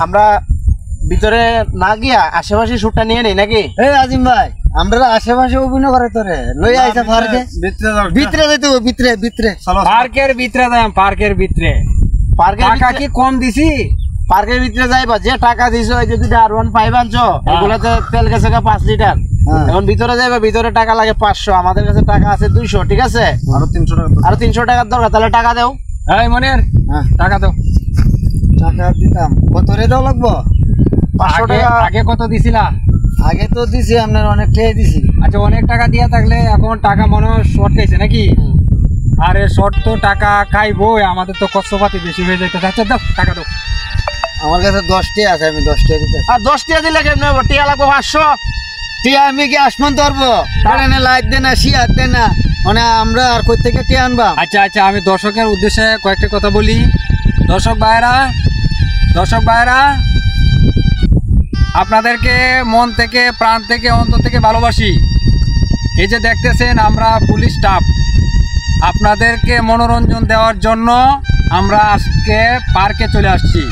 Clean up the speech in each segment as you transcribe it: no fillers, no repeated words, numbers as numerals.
আমরা ভিতরে না গিয়া আশেপাশে শুটটা নিয়ে নেই নাকি? এই আজিম ভাই আমরা আশেপাশে অভিনয় করে তোরে লই আইছা পার্কে ভিতরে যাইতে ভিতরে ভিতরে পার্কের ভিতরে যাইম পার্কের ভিতরে টাকা কি কম দিছি পার্কের ভিতরে যাইবা যে টাকা দিছো এই যে দুইটা R15 আনছো এগুলাতে তেল গেছে 5 লিটার এখন ভিতরে যাইবা ভিতরে টাকা লাগে 500 আমাদের কাছে টাকা আছে 200 ঠিক আছে আরো 300 টাকার দরকার তাহলে টাকা দাও এই মনির টাকা দাও টাকা দিতাম কত রে দাও লাগবো 500 টাকা আগে কত দিছিলা আগে তো দিছি আপনার অনেক খেয়ে দিছি আচ্ছা অনেক টাকা দিয়া থাকলে এখন টাকা মনে হয় শর্ট খাইছে নাকি আরে শর্ট তো টাকা খাইবো আমাদের তো কষ্টপাতি বেশি হয়ে যাইতেছে আচ্ছা দাও টাকা দাও আমার কাছে 10 টাকা আছে আমি 10 টাকা দিতে আর 10 টাকা দিলে কেমনে হবে টাকা লাগবে 500 টিয়া আমি কি আসমান ধরবো কারণে লাইট দে না শিয়ার দে না মানে আমরা আর কই থেকে টিয়া আনবা আচ্ছা আচ্ছা আমি দর্শকের উদ্দেশ্যে কয়েকটা কথা বলি দর্শক ভাইরা আপনাদেরকে মন থেকে প্রাণ থেকে অন্তর থেকে ভালোবাসি এই যে দেখতেছেন আমরা পুলিশ স্টাফ আপনাদেরকে মনোরঞ্জন দেওয়ার জন্য আমরা আজকে পার্কে চলে আসছি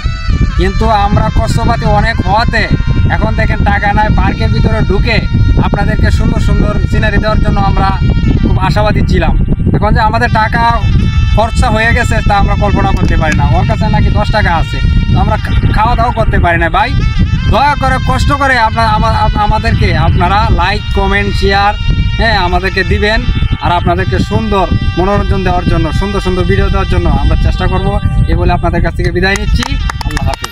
কিন্তু আমরা কষ্টপাতি অনেক হওয়াতে এখন দেখেন টাকা নাই পার্কের ভিতরে ঢুকে আপনাদেরকে সুন্দর সুন্দর সিনারি দেওয়ার জন্য আমরা খুব আশাবাদী ছিলাম এখন যে আমাদের টাকা খরচা হয়ে গেছে তা আমরা কল্পনা করতে পারি না ওর কাছে নাকি 10 টাকা আছে তো আমরা খাওয়া দাওয়া করতে পারি না ভাই দয়া করে কষ্ট করে আমাদেরকে আপনারা লাইক কমেন্ট শেয়ার আমাদেরকে দিবেন আর আপনাদেরকে সুন্দর মনোরঞ্জন দেওয়ার জন্য সুন্দর সুন্দর ভিডিও দেওয়ার জন্য আমরা চেষ্টা করব এই বলে আপনাদের কাছ থেকে বিদায় নিচ্ছি আল্লাহ হাফেজ।